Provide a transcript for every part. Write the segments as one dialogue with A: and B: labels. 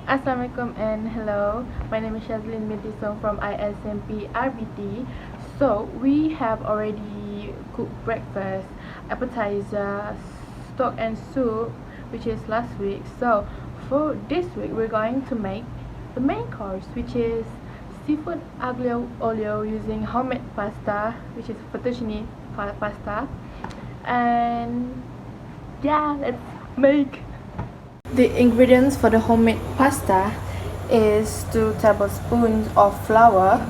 A: Assalamualaikum and hello. My name is SYAZLEEN from ISMP RBT. So we have already cooked breakfast, appetizer, stock and soup, which is last week. So for this week we're going to make the main course, which is seafood aglio olio using homemade pasta, which is fettuccine pasta. And yeah, let's make. The ingredients for the homemade pasta is 2 tablespoons of flour,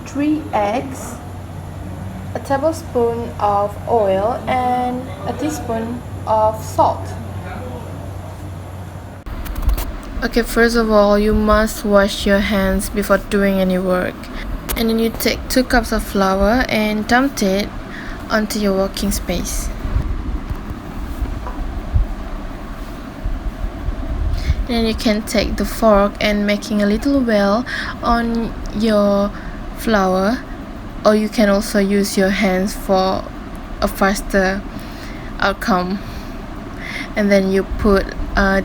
A: 3 eggs, a tablespoon of oil, and a teaspoon of salt. Okay, first of all, you must wash your hands before doing any work. And then you take 2 cups of flour and dump it onto your working space. Then you can take the fork and making a little well on your flour, or you can also use your hands for a faster outcome. And then you put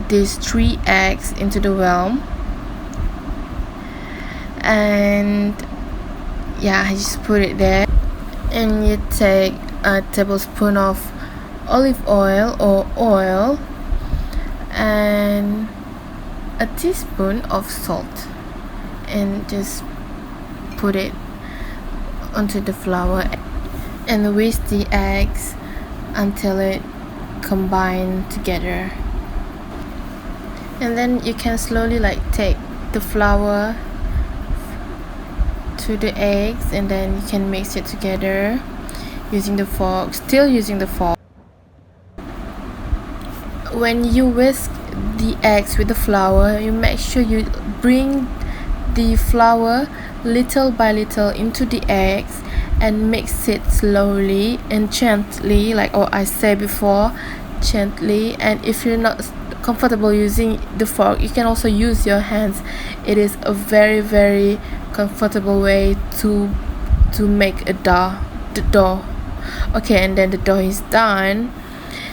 A: these 3 eggs into the well, and yeah, just put it there. And you take a tablespoon of olive oil or oil and a teaspoon of salt, and just put it onto the flour and whisk the eggs until it combine together. And then you can slowly take the flour to the eggs, and then you can mix it together using the fork, still using the fork. When you whisk the eggs with the flour, you make sure you bring the flour little by little into the eggs and mix it slowly and gently, like I said before, gently. And if you're not comfortable using the fork, you can also use your hands. It is a very comfortable way to make the dough. Okay, and then the dough is done,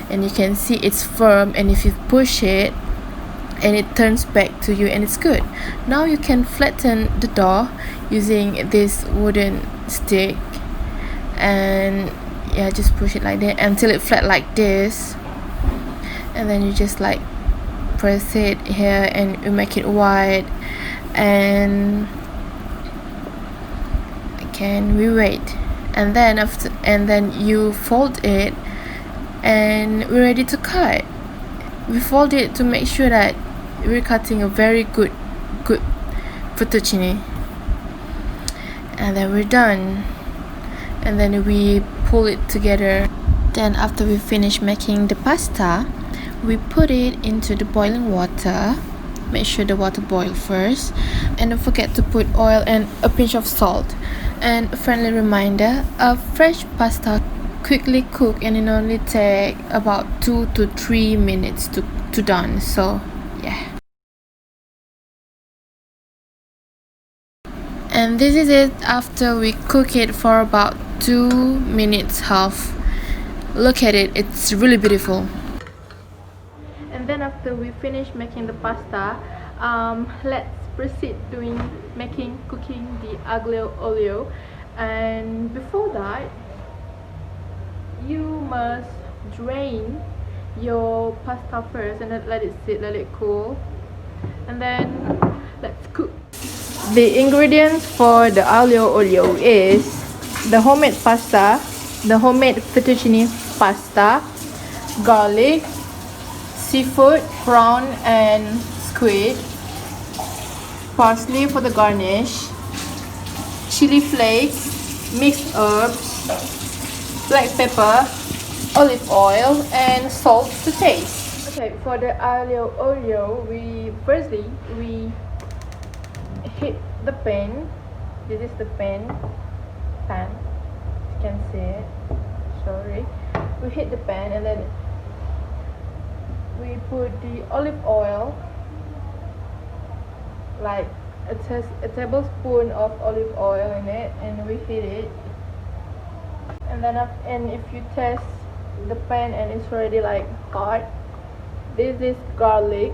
A: and you can see it's firm, and if you push it and it turns back to you, and it's good. Now you can flatten the dough using this wooden stick, and yeah, just push it like that until it flat like this. And then you just press it here and you make it wide, and again we wait, and then you fold it, and we're ready to cut. We fold it to make sure that we're cutting a very good fettuccine, and then we're done. And then we pull it together. Then after we finish making the pasta, we put it into the boiling water. Make sure the water boils first, and don't forget to put oil and a pinch of salt. And a friendly reminder, a fresh pasta quickly cook, and it only take about 2 to 3 minutes to done. So yeah, and this is it after we cook it for about 2 minutes half. Look at it, it's really beautiful. And then after we finish making the pasta, let's proceed cooking the aglio olio. And before that, you must drain your pasta first, and then let it sit, let it cool, and then let's cook. The ingredients for the aglio olio is the homemade pasta, the homemade fettuccine pasta, garlic, seafood, prawn and squid, parsley for the garnish, chili flakes, mixed herbs, black pepper, olive oil, and salt to taste. Okay, for the aglio olio, we heat the pan. This is the pan. You can see it. Sorry. We heat the pan, and then we put the olive oil, like a tablespoon of olive oil in it, and we heat it. And then if you test the pan and it's already hot, this is garlic,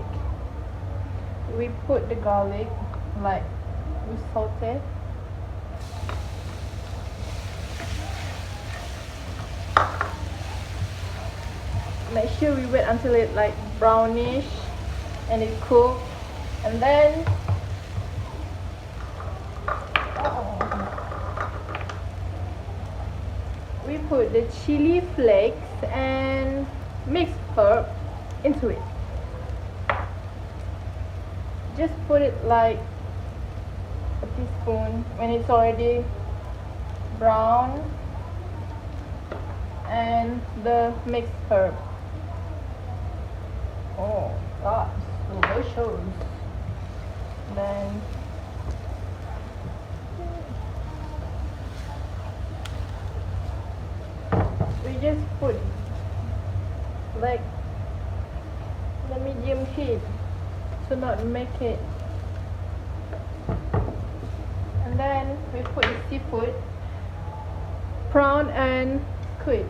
A: we put the garlic, like we saute. Make sure we wait until it like brownish and it cooks, and then we put the chili flakes and mixed herb into it. Just put it like a teaspoon when it's already brown, and the mixed herb. Oh gosh, delicious. Then we just put like the medium heat to not make it, and then we put the seafood, prawn and squid.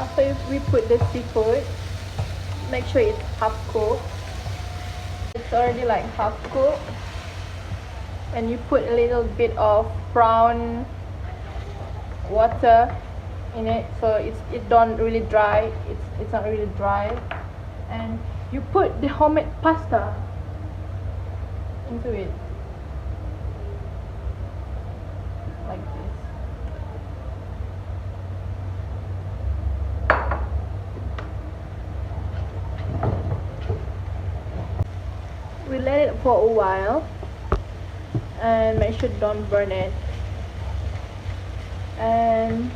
A: After we put the seafood, make sure it's half cooked. It's already like half cooked, and you put a little bit of brown water in it, so it don't really dry. It's not really dry, and you put the homemade pasta into it like this. We let it for a while and make sure don't burn it, and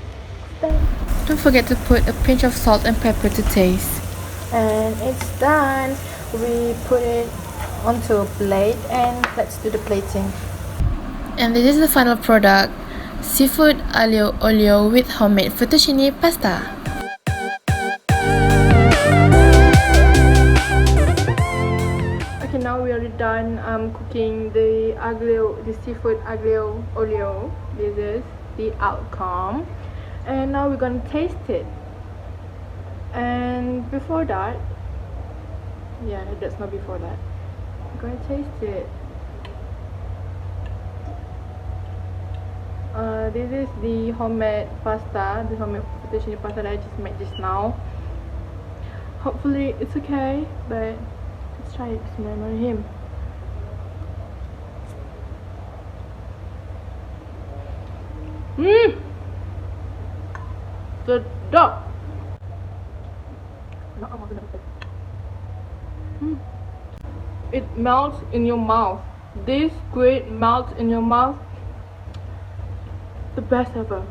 A: don't forget to put a pinch of salt and pepper to taste. And it's done. We put it onto a plate, and let's do the plating. And this is the final product: seafood aglio olio with homemade fettuccine pasta. Okay, now we are done cooking the seafood aglio olio. This is the outcome, and now we're gonna taste it. And before that, yeah, that's not before that, we're gonna taste it. This is the homemade pasta, the homemade fettuccine pasta that I just made just now. Hopefully it's okay, but let's try it. Bismillahirrahmanirrahim. Sedap. It melts in your mouth. This squid melts in your mouth. The best ever.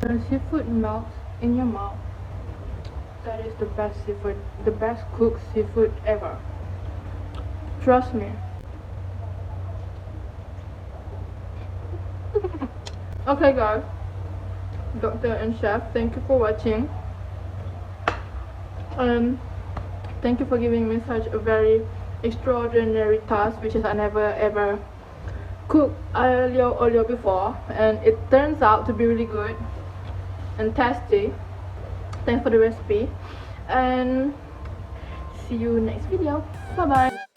A: The seafood melts in your mouth. That is the best seafood, the best cooked seafood ever. Trust me. Okay guys, Doctor and Chef, thank you for watching. Thank you for giving me such a very extraordinary task, which is I never ever cooked aglio olio before, and it turns out to be really good and tasty. Thanks for the recipe, and see you next video. Bye bye.